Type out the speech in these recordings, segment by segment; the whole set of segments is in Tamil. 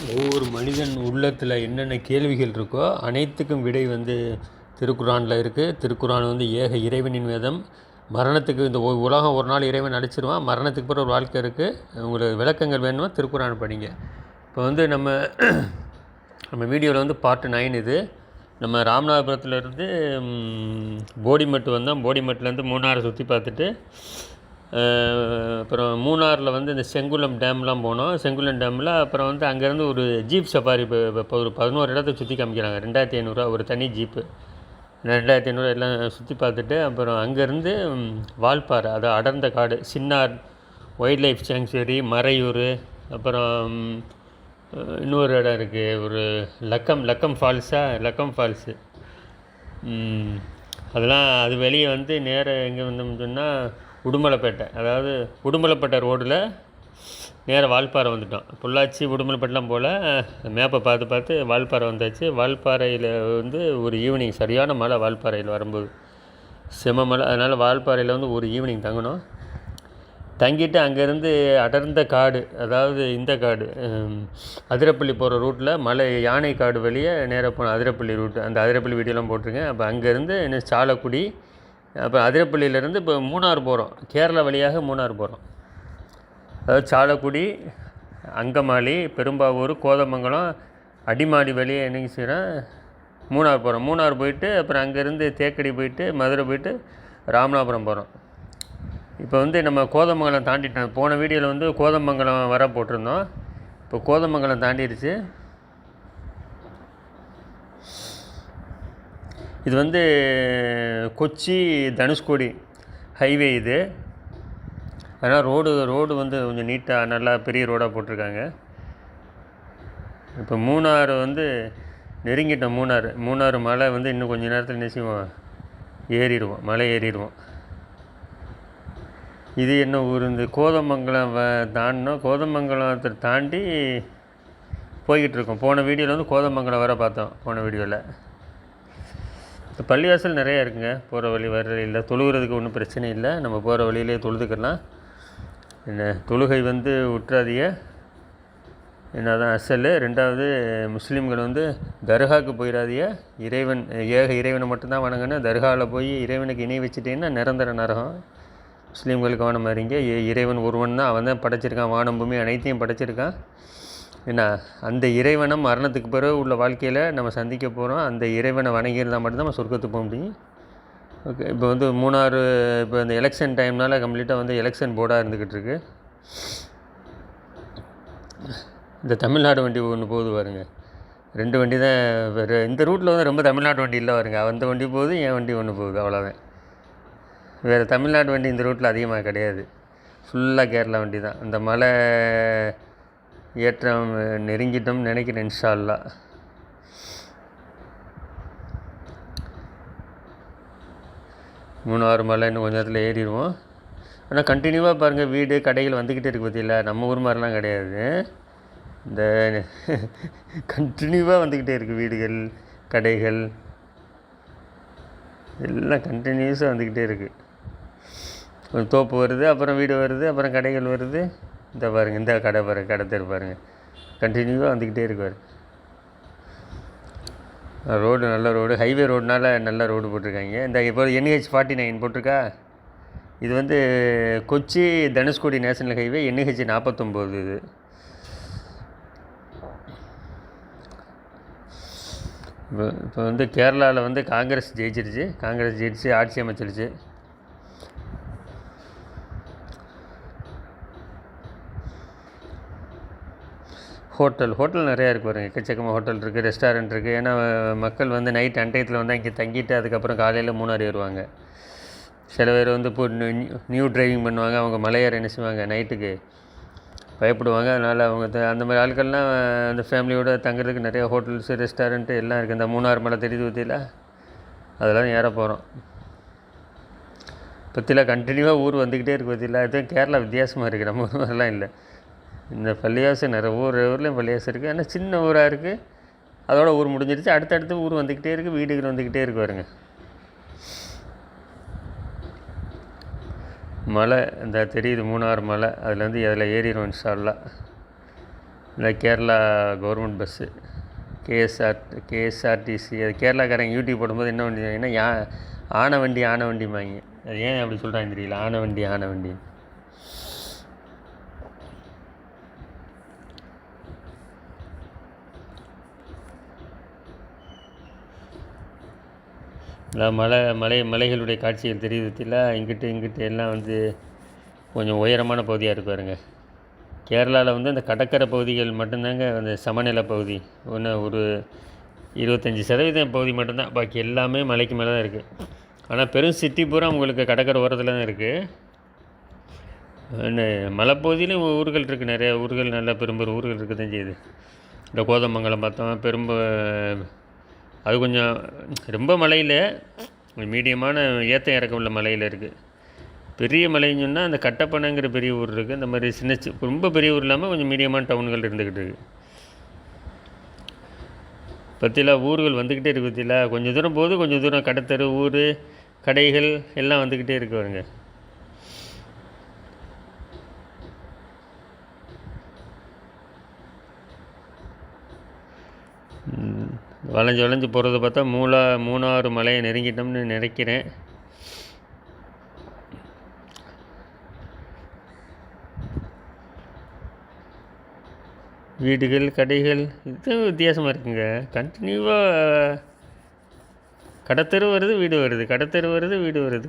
ஒவ்வொரு மனிதன் உள்ளத்தில் என்னென்ன கேள்விகள் இருக்கோ அனைத்துக்கும் விடை வந்து திருக்குறானில் இருக்குது. திருக்குறான் வந்து ஏக இறைவனின் வேதம். மரணத்துக்கு இந்த உலகம் ஒரு நாள் இறைவன் அடிச்சிருவான், மரணத்துக்கு பிறகு ஒரு வாழ்க்கை இருக்குது. உங்களுக்கு விளக்கங்கள் வேணுமா திருக்குறான் படிங்க. இப்போ வந்து நம்ம வீடியோவில் வந்து பார்ட் 9 இது. நம்ம ராமநாதபுரத்துலேருந்து போடிமெட்டு வந்தோம். போடிமெட்லேருந்து மூணாரை சுற்றி பார்த்துட்டு அப்புறம் மூணாரில் வந்து இந்த செங்குளம் டேம்லாம் போனோம். செங்குளம் டேமில் அப்புறம் வந்து அங்கேருந்து ஒரு ஜீப் சஃபாரி இப்போ ஒரு 11 இடத்த சுற்றி காமிக்கிறாங்க. 2500 ஒரு தனி ஜீப்பு. 2500 எல்லாம் சுற்றி பார்த்துட்டு அப்புறம் அங்கேருந்து வால்பாறை, அது அடர்ந்த காடு, Chinnar wildlife sanctuary, Marayoor, அப்புறம் இன்னொரு இடம் இருக்குது, ஒரு லக்கம் ஃபால்ஸு. அதெல்லாம் அது வெளியே வந்து நேராக எங்கே வந்தோம்னு சொன்னால் உடுமலைப்பேட்டை, அதாவது உடுமலைப்பேட்டை ரோடில் நேராக வால்பாறை வந்துட்டோம். பொள்ளாச்சி உடுமலைப்பேட்டெலாம் போல் மேப்பை பார்த்து வால்பாறை வந்தாச்சு. வால்பாறையில் வந்து ஒரு ஈவினிங் சரியான மழை, வால்பாறையில் வரும்போது செம மழை. அதனால் வால்பாறையில் வந்து ஒரு ஈவினிங் தங்கிட்டு அங்கேருந்து அடர்ந்த காடு, அதாவது இந்த காடு அதிரப்பள்ளி போகிற ரூட்டில் மலை யானை காடு வெளியே நேராக போனோம். அதிரப்பள்ளி ரூட்டு, அந்த அதிரப்பள்ளி வீடியோலாம் போட்டிருக்கேன். அப்போ அங்கேருந்து என்ன சாலக்குடி, அப்புறம் அதிரப்பள்ளியிலேருந்து இப்போ மூணார் போகிறோம். கேரளா வழியாக மூணார் போகிறோம். அதாவது சாலக்குடி, அங்கமாலி, பெரும்பாவூர், கோதமங்கலம், அடிமாடி வழியே என்னங்க செய்கிறேன் மூணார் போகிறோம். மூணார் போயிட்டு அப்புறம் அங்கேருந்து தேக்கடி போயிட்டு மதுரை போயிட்டு ராமநாதபுரம் போகிறோம். இப்போ வந்து நம்ம கோதமங்கலம் தாண்டிட்டோம். போன வீடியோவில் வந்து கோதமங்கலம் வர போட்டிருந்தோம். இப்போ கோதமங்கலம் தாண்டிடுச்சு. இது வந்து கொச்சி தனுஷ்கோடி ஹைவே இது. அதனால் ரோடு வந்து கொஞ்சம் நீட்டாக நல்லா பெரிய ரோடாக போட்டிருக்காங்க. இப்போ மூணார் வந்து நெருங்கிட்டோம். மூணார் மலை வந்து இன்னும் கொஞ்சம் நேரத்தில் நிச்சயம் மலை ஏறிடுவோம். இது என்ன ஊர்? இந்த கோதமங்கலம் தாண்டினோம். கோதமங்கலத்தை தாண்டி போய்கிட்டு இருக்கோம். போன வீடியோவில் வந்து கோதமங்கலம் வர பார்த்தோம். போன வீடியோவில் இந்த பள்ளிவாசல் நிறையா இருக்குங்க. போகிற வழி வர இல்லை, தொழுகிறதுக்கு ஒன்றும் பிரச்சனை இல்லை. நம்ம போகிற வழியிலே தொழுதுக்கலாம். என்ன தொழுகை வந்து விட்டுறாதீங்க. என்ன தான் அசல். ரெண்டாவது முஸ்லீம்கள் வந்து தர்காவுக்கு போயிடாதீங்க. ஏக இறைவனை மட்டும்தான் வணங்கணும். தர்காவில் போய் இறைவனுக்கு இணை வச்சுட்டீங்கன்னா நிரந்தர நரகம். முஸ்லீம்களுக்கு கவனம் அறிங்க. இறைவன் ஒருவன் தான், அவன் தான் படைச்சிருக்கான், வானம் பூமி அனைத்தையும் படைச்சிருக்கான். என்ன அந்த இறைவனை மரணத்துக்கு பிறகு உள்ள வாழ்க்கையில் நம்ம சந்திக்க போகிறோம். அந்த இறைவனை வணங்கியிருந்தால் மட்டும்தான் நம்ம சொர்க்கத்துக்கு போக முடியும். ஓகே, இப்போ வந்து மூணார் இப்போ இந்த எலெக்ஷன் டைம்னால் கம்ப்ளீட்டாக வந்து எலெக்ஷன் போர்டாக இருந்துக்கிட்டு இருக்கு. இந்த தமிழ்நாடு வண்டி ஒன்று போகுது பாருங்க. 2 வண்டி தான் வேறு. இந்த ரூட்டில் வந்து ரொம்ப தமிழ்நாடு வண்டி இல்லை பாருங்க. அந்த வண்டி போகுது, என் வண்டி ஒன்று போகுது, அவ்வளோதான். வேறு தமிழ்நாடு வண்டி இந்த ரூட்டில் அதிகமாக கிடையாது. ஃபுல்லாக கேரளா வண்டி தான். அந்த மலை ஏற்றம் நெருங்கிட்டோம்னு நினைக்கிறேன், இன்ஷா அல்லாஹ். மூணாறு மலை இன்னும் கொஞ்சம் நேரத்தில் ஏறிடுவோம். ஆனால் கண்டினியூவாக பாருங்கள், வீடு கடைகள் வந்துக்கிட்டே இருக்குது. பற்றியில்ல நம்ம ஊர் மாதிரிலாம் கிடையாது. இந்த கண்டினியூவாக வந்துக்கிட்டே இருக்குது. வீடுகள், கடைகள் எல்லாம் கண்டினியூஸாக வந்துக்கிட்டே இருக்குது. ஒரு தோப்பு வருது, அப்புறம் வீடு வருது, அப்புறம் கடைகள் வருது. இந்த பாருங்கள், இந்த கடை பாருங்கள், கடை தெரு பாருங்கள், கண்டினியூவாக வந்துக்கிட்டே இருக்கார். ரோடு நல்ல ரோடு, ஹைவே ரோடுனால நல்ல ரோடு போட்டிருக்காங்க. இந்த இப்போ NH 49 போட்டிருக்கா. இது வந்து Kochi Dhanushkodi national highway, NH 49 இது. இப்போ வந்து கேரளாவில் வந்து காங்கிரஸ் ஜெயிச்சிருச்சு, ஆட்சி அமைச்சிருச்சு. ஹோட்டல் நிறையா இருக்குது பாருங்கள். எக்கச்சக்கமாக ஹோட்டல் இருக்குது, ரெஸ்டாரண்ட் இருக்குது. ஏன்னா மக்கள் வந்து நைட் அன்டயத்தில் வந்து இங்கே தங்கிட்டு அதுக்கப்புறம் காலையில் மூணார் ஏறுவாங்க. சில பேர் வந்து இப்போ நியூ டிரைவிங் பண்ணுவாங்க. அவங்க மலையேற என்ன செய்வாங்க, நைட்டுக்கு பயப்படுவாங்க. அதனால் அவங்க அந்த மாதிரி ஆட்கள்லாம் அந்த ஃபேமிலியோடு தங்குறதுக்கு நிறையா ஹோட்டல்ஸு, ரெஸ்டாரண்ட்டு எல்லாம் இருக்குது. இந்த மூணார் மலை தெரியுது பற்றியில், அதெல்லாம் ஏற போகிறோம். பற்றியில் கண்டினியூவாக ஊர் வந்துக்கிட்டே இருக்குது. பற்றியில் அதுவும் கேரளா வித்தியாசமாக இருக்குது, நம்ம ஊர் மாதிரிலாம் இல்லை. இந்த பள்ளிவாசல் நிறைய ஊர்லேயும் பள்ளிவாசல் இருக்குது. ஆனால் சின்ன ஊராக இருக்குது. அதோட ஊர் முடிஞ்சிருச்சு. அடுத்தடுத்து ஊர் வந்துக்கிட்டே இருக்குது, வீடுகள் வந்துக்கிட்டே இருக்கு பாருங்க. மலை இந்த தெரியுது, மூணாறு மலை. அதில் ஏறிடுவோம் இன்ஷா அல்லாஹ். இந்த கேரளா கவர்மெண்ட் பஸ்ஸு கேஎஸ்ஆர்டிசி அது கேரளாக்காரங்க யூடியூப் போடும்போது என்ன வண்டி ஏன்னா ஆன வண்டிமாங்க. அது ஏன் அப்படி சொல்கிறாங்க தெரியல, ஆன வண்டி. மலைகளுடைய காட்சிகள் தெரியுதுல, இங்கிட்டு எல்லாம் வந்து கொஞ்சம் உயரமான பகுதியாக இருக்கு பாருங்க. கேரளாவில் வந்து அந்த கடற்கரை பகுதிகள் மட்டும்தாங்க அந்த சமநிலை பகுதி. ஒரு 25% பகுதி மட்டும்தான், பாக்கி எல்லாமே மலைக்கு மேலே தான் இருக்குது. ஆனால் பெரும் சிட்டி பூரா உங்களுக்கு கடற்கரை ஓரத்தில் தான் இருக்குது. மலைப்பகுதியிலும் ஊர்கள் இருக்குது, நிறைய ஊர்கள், நல்லா பெரும்பெரும் ஊர்கள் இருக்குது தான் செய்யுது. இந்த கோதமங்கலம் பார்த்தோம், அது கொஞ்சம் ரொம்ப மலையில் மீடியமான ஏற்ற இறக்கம் உள்ள மலையில் இருக்குது. பெரிய மலைன்னு சொன்னால் அந்த கட்டப்பனைங்கிற பெரிய ஊர் இருக்குது. இந்த மாதிரி ரொம்ப பெரிய ஊர் இல்லாமல் கொஞ்சம் மீடியமான டவுன்கள் இருந்துக்கிட்டு இருக்குது. பற்றிலாம் ஊர்கள் வந்துக்கிட்டே இருக்குது பற்றிலா, கொஞ்சம் தூரம் போகுது, கொஞ்சம் தூரம் கடத்தரு ஊர் கடைகள் எல்லாம் வந்துக்கிட்டே இருக்கு பாருங்க. வளைஞ்சு போகிறத பார்த்தா மூணாறு மலையை நெருங்கிட்டோம்னு நினைக்கிறேன். வீடுகள் கடைகள் இது வித்தியாசமாக இருக்குங்க. கண்டினியூவாக கடத்தெரு வருது வீடு வருது, கடத்தெரு வருது வீடு வருது,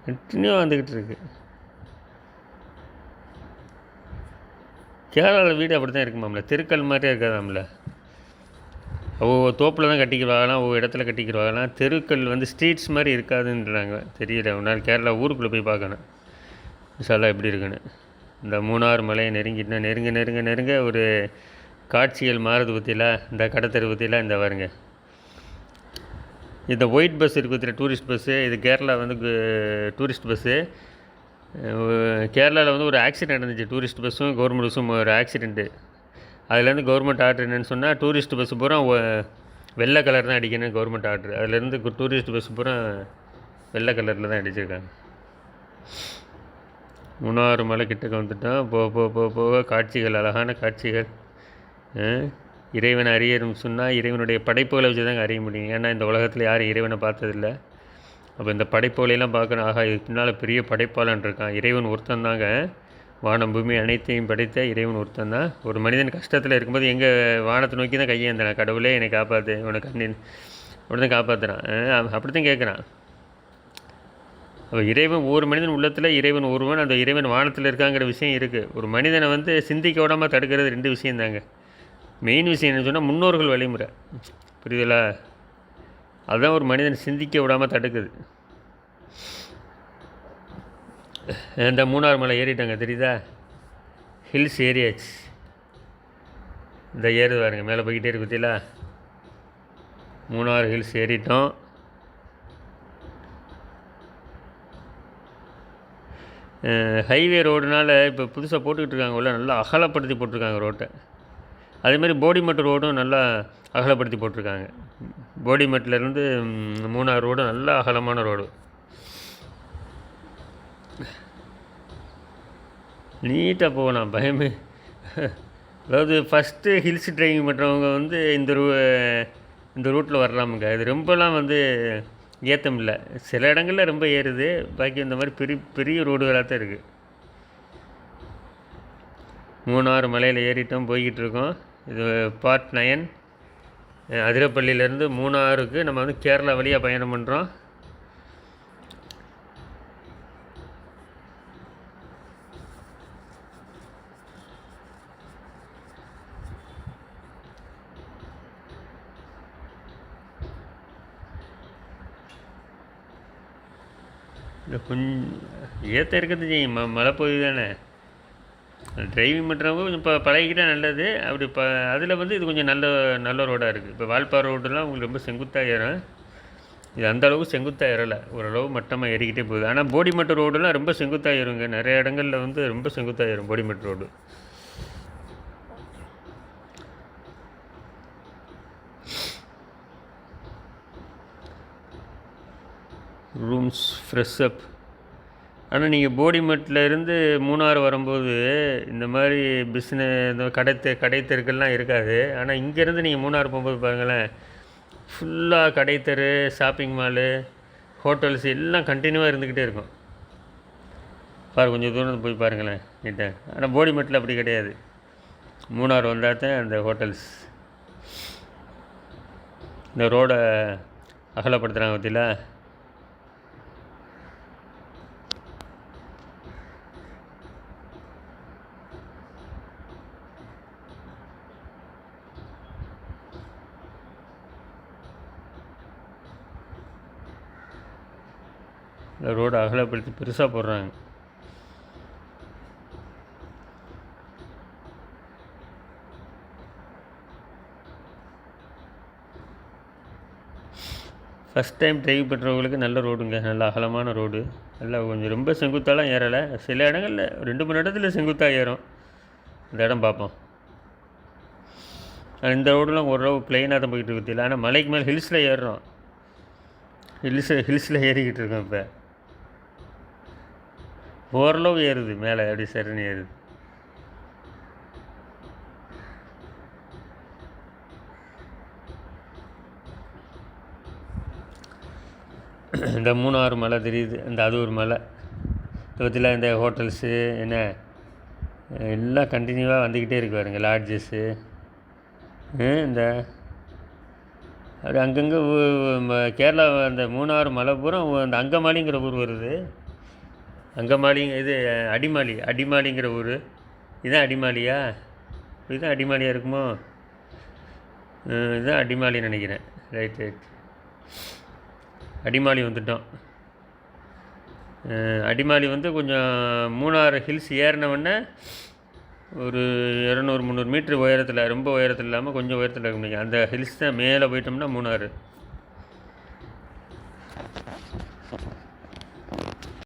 கண்டினியூவாக வந்துக்கிட்டு இருக்கு. கேரளாவில் வீடு அப்படி தான் இருக்குமாம்ல, தெருக்கள் மாதிரியே இருக்காதாம்ல. ஒவ்வொரு தோப்பில் தான் கட்டிக்கிடுவாங்களாம், ஒவ்வொரு இடத்துல கட்டிக்கிடுவாங்களாம். தெருக்கள் வந்து ஸ்ட்ரீட்ஸ் மாதிரி இருக்காதுன்றாங்க. தெரியல, ஒரு நாள் கேரளா ஊருக்குள்ளே போய் பார்க்கணும் விஷாலா எப்படி இருக்குன்னு. இந்த மூணாறு மலையை நெருங்க ஒரு காட்சிகள் மாறுது பற்றியில், இந்த கடத்தெரு பற்றியில் இந்த பாருங்க. இந்த ஒயிட் பஸ் இருக்குது பற்றியில், டூரிஸ்ட் பஸ்ஸு. இது கேரளா வந்து டூரிஸ்ட் பஸ்ஸு. கேரளாவில் வந்து ஒரு ஆக்சிடெண்ட் நடந்துச்சு, டூரிஸ்ட் பஸ்ஸும் கவர்மெண்ட் பஸ்ஸும் ஒரு ஆக்சிடெண்ட்டு. அதுலேருந்து கவர்மெண்ட் ஆர்டர் என்னென்னு சொன்னால், டூரிஸ்ட் பஸ்ஸு பூரா வெள்ளை கலர் தான் அடிக்கணும் கவர்மெண்ட் ஆர்டர். அதுலேருந்து டூரிஸ்ட் பஸ்ஸு பூரா வெள்ளை கலரில் தான் அடிச்சிருக்காங்க. மூணாறு மலை கிட்டக்க வந்துட்டோம். போக காட்சிகள், அழகான காட்சிகள். இறைவனை அறியணும் சொன்னால் இறைவனுடைய படைப்புகளை வச்சு தாங்க அறிய முடியும். ஏன்னா இந்த உலகத்தில் யாரும் இறைவனை பார்த்ததில்லை. அப்போ இந்த படைப்புகளையெல்லாம் பார்க்கணும். ஆகா, இதுக்கு பின்னால் பெரிய படைப்பாளன் இருக்கான். இறைவன் ஒருத்தன் தாங்க, வானம் பூமி அனைத்தையும் படைத்த இறைவன் ஒருத்தன் தான். ஒரு மனிதன் கஷ்டத்தில் இருக்கும்போது எங்கே வானத்தை நோக்கி தான் கையேந்தினான், கடவுளே என்னை காப்பாற்று, உனக்கு கண்ணின் அப்படி தான் காப்பாற்றுறான். அப்படி தான் கேட்குறான். அப்போ இறைவன், ஒவ்வொரு மனிதன் உள்ளத்தில் இறைவன் ஒருவன், அந்த இறைவன் வானத்தில் இருக்காங்கிற விஷயம் இருக்குது. ஒரு மனிதனை வந்து சிந்திக்க விடாமல் தடுக்கிறது 2 விஷயம் தாங்க. மெயின் விஷயம் என்ன சொன்னால் முன்னோர்கள் வழிமுறை, புரியுதுங்களா? அதுதான் ஒரு மனிதனை சிந்திக்க விடாமல் தடுக்குது. இந்த மூணாறு மலை ஏறிட்டாங்க தெரியுதா, ஹில்ஸ் ஏரியாச்சு. இந்த ஏறுது பாருங்க, மேலே போய்கிட்டே இருக்கு பற்றிங்களா. மூணாறு ஹில்ஸ் ஏறிட்டோம். ஹைவே ரோடுனால் இப்போ புதுசாக போட்டுக்கிட்டு இருக்காங்க, உள்ள நல்லா அகலப்படுத்தி போட்டிருக்காங்க ரோட்டை. அதேமாதிரி போடிமெட்டு ரோடும் நல்லா அகலப்படுத்தி போட்டிருக்காங்க. போடிமெட்டிலேருந்து மூணாறு ரோடு நல்லா அகலமான ரோடு, நீட்டாக போகலாம், பயமே. அதாவது ஃபஸ்ட்டு ஹில்ஸ் ட்ரைவிங் பண்ணுறவங்க வந்து இந்த ரூட்டில் வரலாமுங்க. இது ரொம்பலாம் வந்து ஏற்றம் இல்லை, சில இடங்களில் ரொம்ப ஏறுது, பாக்கி இந்த மாதிரி பெரிய ரோடுகளாக தான் இருக்குது. மூணாறு மலையில் ஏறிட்டோம், போய்கிட்டு இருக்கோம். இது பார்ட் 9. அதிரப்பள்ளியிலேருந்து மூணாறுக்கு நம்ம வந்து கேரளா வழியாக பயணம் பண்ணுறோம். இந்த கொஞ்சம் ஏற்ற இருக்கிறது செய்யும், மலைப்பகுதி தானே. டிரைவிங் பண்ணுறவங்க கொஞ்சம் பழகிக்கிட்டால் நல்லது. அப்படி அதில் வந்து இது கொஞ்சம் நல்ல ரோடாக இருக்குது. இப்போ வால்பாறை ரோடுலாம் உங்களுக்கு ரொம்ப செங்குத்தாக ஏறும், இது அந்தளவுக்கு செங்குத்தாக ஏறலை, ஓரளவு மட்டமாக ஏறிக்கிட்டே போகுது. ஆனால் போடிமெட்டு ரோடுலாம் ரொம்ப செங்குத்தாக ஏறுங்க, நிறைய இடங்களில் வந்து ரொம்ப செங்குத்தாக ஏறும் Bodimettu road. Rooms fresh up ஆனால் நீங்கள் போடிமெட்டில் இருந்து மூணாறு வரும்போது இந்த மாதிரி இந்த கடை தெருக்கள்லாம் இருக்காது. ஆனால் இங்கேருந்து நீங்கள் மூணாறு போகும்போது பாருங்களேன், ஃபுல்லாக கடை தெரு, ஷாப்பிங் மாலு, ஹோட்டல்ஸ் எல்லாம் கண்டினியூவாக இருந்துக்கிட்டே இருக்கும். கொஞ்சம் தூரம் போய் பாருங்களேன் நீட்டாக. ஆனால் போடிமெட்டில் அப்படி கிடையாது. மூணாறு வந்தால் தான் அந்த ஹோட்டல்ஸ். இந்த ரோடை அகலப்படுத்துகிறாங்க பற்றியில். இந்த ரோடை அகலப்படுத்தி பெருசாக போடுறாங்க. ஃபஸ்ட் டைம் டிரைவ் பண்ணுறவங்களுக்கு நல்ல ரோடுங்க, நல்ல அகலமான ரோடு. நல்லா கொஞ்சம் ரொம்ப செங்குத்தாலாம் ஏறலை, சில இடங்களில் 2-3 இடத்துல செங்குத்தாக ஏறும். இந்த இடம் பார்ப்போம். இந்த ரோடெலாம் ஓரளவு பிளெயினாக தான் போய்கிட்டு இருக்குது. ஆனால் மலைக்கு மேலே ஹில்ஸில் ஏறுறோம். ஹில்ஸில் ஏறிக்கிட்டு இருக்கோம். இப்போ ஓரளவு ஏறுது, மேலே அப்படி சரின்னு ஏறுது. இந்த மூணாறு மலை தெரியுது, அது ஒரு மலை. பற்றியில் இந்த ஹோட்டல்ஸு என்ன எல்லாம் கண்டினியூவாக வந்துக்கிட்டே இருக்கு பாருங்க. லாட்ஜஸ்ஸு இந்த அப்படி அங்கங்கே கேரளா அந்த மூணாறு மலை பூரா அந்த அங்கமாலிங்கிற ஊர் வருது. இது அடிமாலிங்கிற ஊர். இதுதான் அடிமாலியா? இதுதான் அடிமாலியாக இருக்குமோ? இதுதான் அடிமாலின்னு நினைக்கிறேன். ரைட். அடிமாலி வந்துட்டோம். அடிமாலி கொஞ்சம் மூணாறு ஹில்ஸ் ஏறினவுடனே ஒரு 200-300 மீட்ரு உயரத்தில், ரொம்ப உயரத்தில் இல்லாமல் கொஞ்சம் உயரத்தில் இருக்க முடியும். அந்த ஹில்ஸ் தான் மேலே போயிட்டோம்னா மூணாறு.